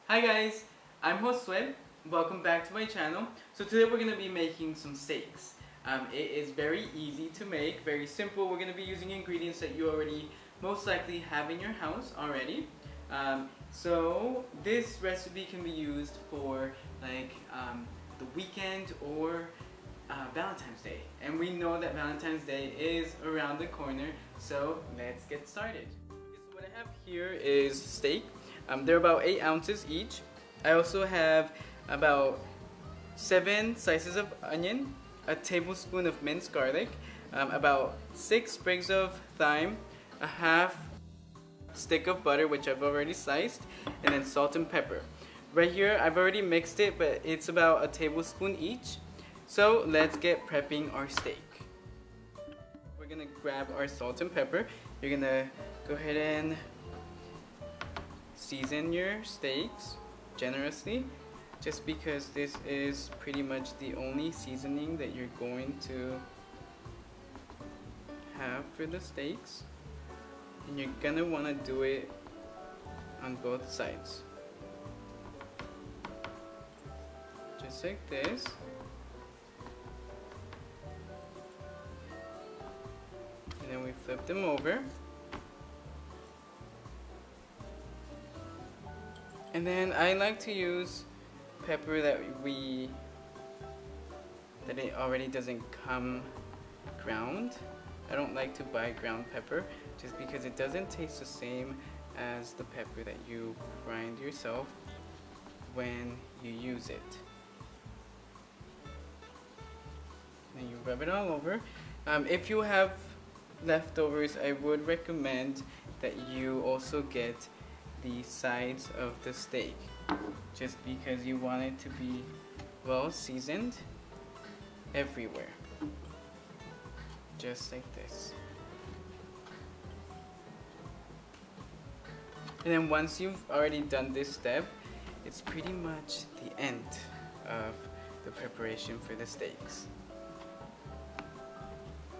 Hi guys, I'm Josue. Welcome back to my channel. So today we're going to be making some steaks. It is very easy to make, very simple. We're going to be using ingredients that you already most likely have in your house already. So this recipe can be used for the weekend or Valentine's Day. And we know that Valentine's Day is around the corner, so let's get started. So what I have here is steak. They're about 8 ounces each. I also have about 7 slices of onion, a tablespoon of minced garlic, about 6 sprigs of thyme, a half stick of butter which I've already sliced, and then salt and pepper. Right here I've already mixed it, but it's about a tablespoon each. So let's get prepping our steak. We're gonna grab our salt and pepper. You're gonna go ahead and season your steaks generously, just because this is pretty much the only seasoning that you're going to have for the steaks, and you're gonna want to do it on both sides, just like this. And then we flip them over. And then I like to use pepper that it already doesn't come ground. I don't like to buy ground pepper just because it doesn't taste the same as the pepper that you grind yourself when you use it. And you rub it all over. If you have leftovers, I would recommend that you also get the sides of the steak, just because you want it to be well seasoned everywhere, just like this. And then once you've already done this step, it's pretty much the end of the preparation for the steaks.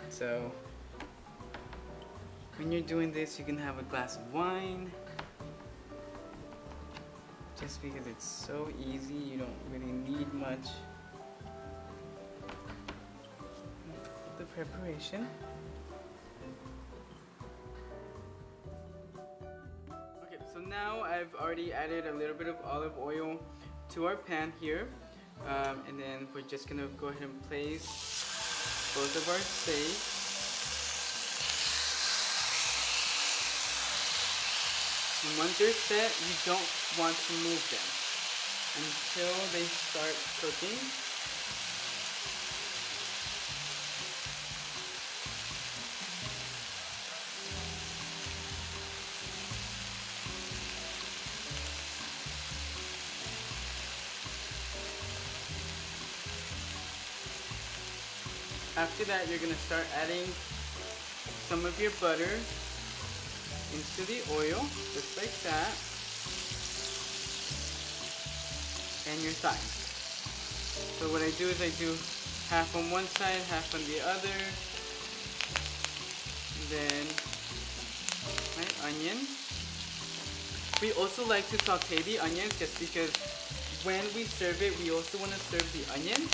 So when you're doing this, you can have a glass of wine, just because it's so easy. You don't really need much of the preparation. Okay, so now I've already added a little bit of olive oil to our pan here, and then we're just gonna go ahead and place both of our steaks. And once they're set, you don't want to move them until they start cooking. After that, you're gonna start adding some of your butter into the oil, just like that, and your thyme. So what I do is I do half on one side, half on the other, and then my onion. We also like to saute the onions, just because when we serve it, we also want to serve the onion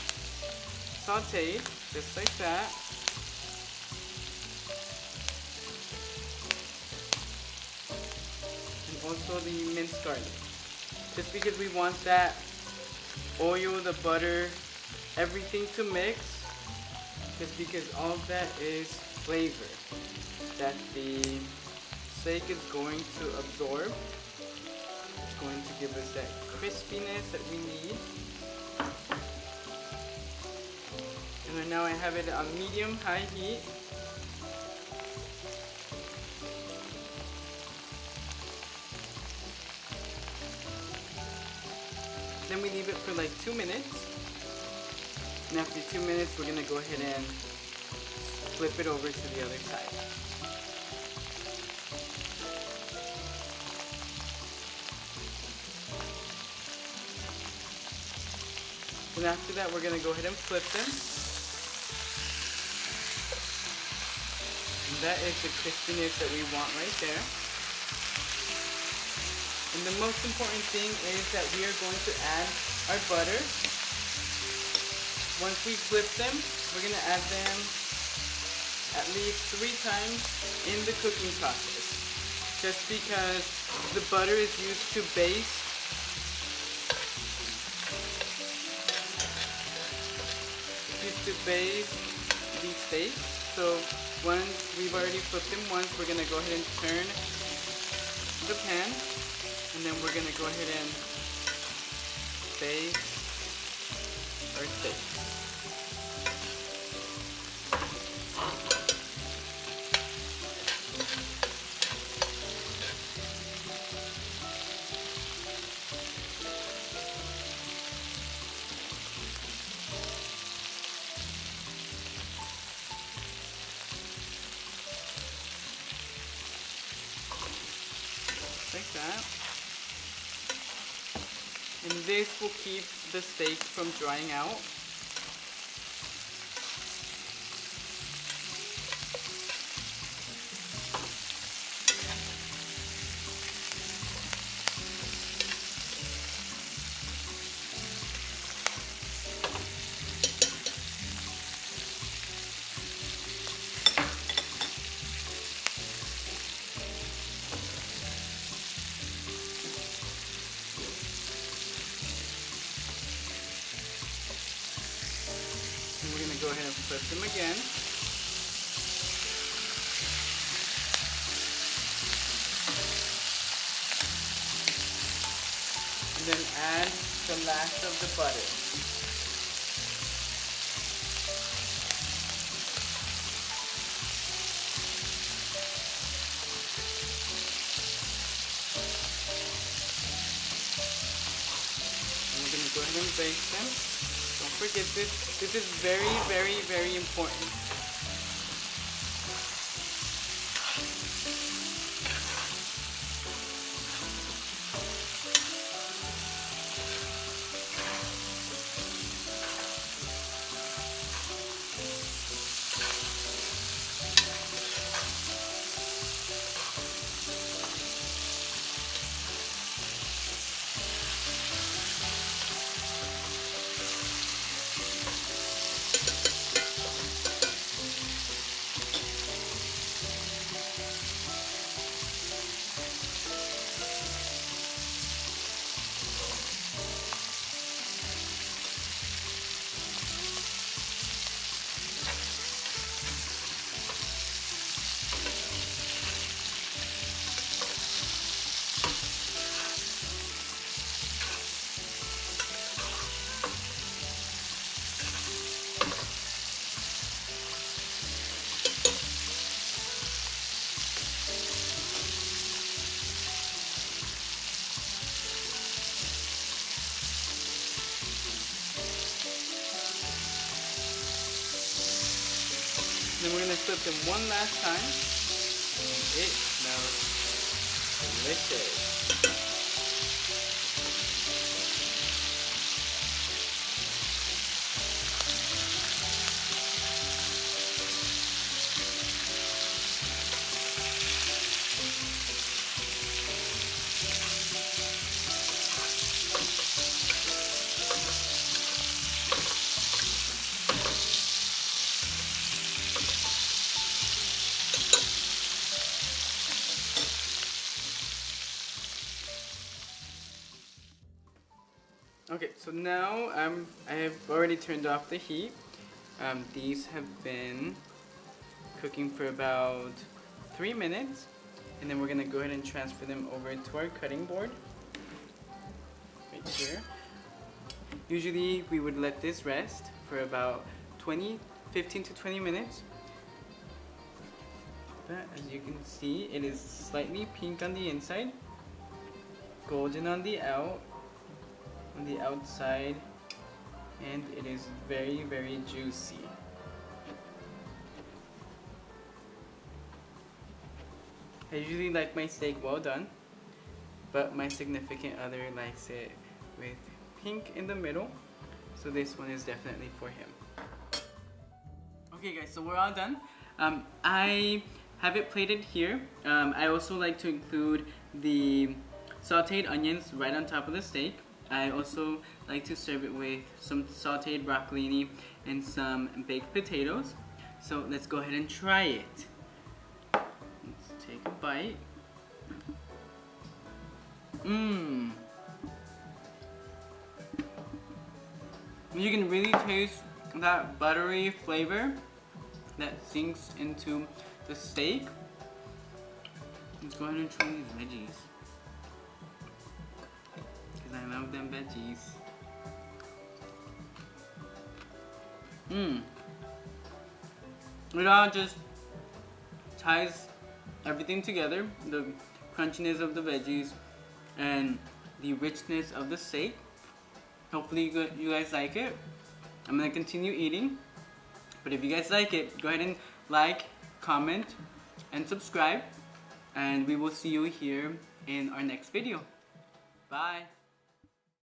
sauteed, just like that. Also the minced garlic, just because we want that oil, the butter, everything to mix, just because all of that is flavor that the steak is going to absorb. It's going to give us that crispiness that we need. And then now I have it on medium-high heat. Then we leave it for like 2 minutes. And after 2 minutes, we're gonna go ahead and flip it over to the other side. And after that, we're gonna go ahead and flip them. And that is the crispiness that we want right there. And And the most important thing is that we are going to add our butter. Once we flip them, we're going to add them at least 3 times in the cooking process. Just because the butter is used to baste these steaks. So once we've already flipped them once, we're going to go ahead and turn the pan, and then we're going to go ahead and baste our steaks. Like that. And this will keep the steak from drying out. We're going to go ahead and flip them again. And then add the last of the butter. And we're going to go ahead and baste them. Don't forget this. This is very, very, very important. Then we're going to flip them one last time. And it smells delicious. Okay, so now I have already turned off the heat. These have been cooking for about 3 minutes, and then we're gonna go ahead and transfer them over to our cutting board right here. Usually we would let this rest for about 15 to 20 minutes. But as you can see, it is slightly pink on the inside, golden on the outside, and it is very, very juicy. I usually like my steak well done, but my significant other likes it with pink in the middle, so this one is definitely for him. Okay guys, so we're all done. I have it plated here. I also like to include the sauteed onions right on top of the steak. I also like to serve it with some sauteed broccolini and some baked potatoes. So let's go ahead and try it. Let's take a bite. Mmm. You can really taste that buttery flavor that sinks into the steak. Let's go ahead and try these veggies, because I love them veggies. It all just ties everything together, the crunchiness of the veggies and the richness of the steak. Hopefully you guys like it. I'm gonna continue eating, but if you guys like it, go ahead and like, comment, and subscribe, and we will see you here in our next video. Bye.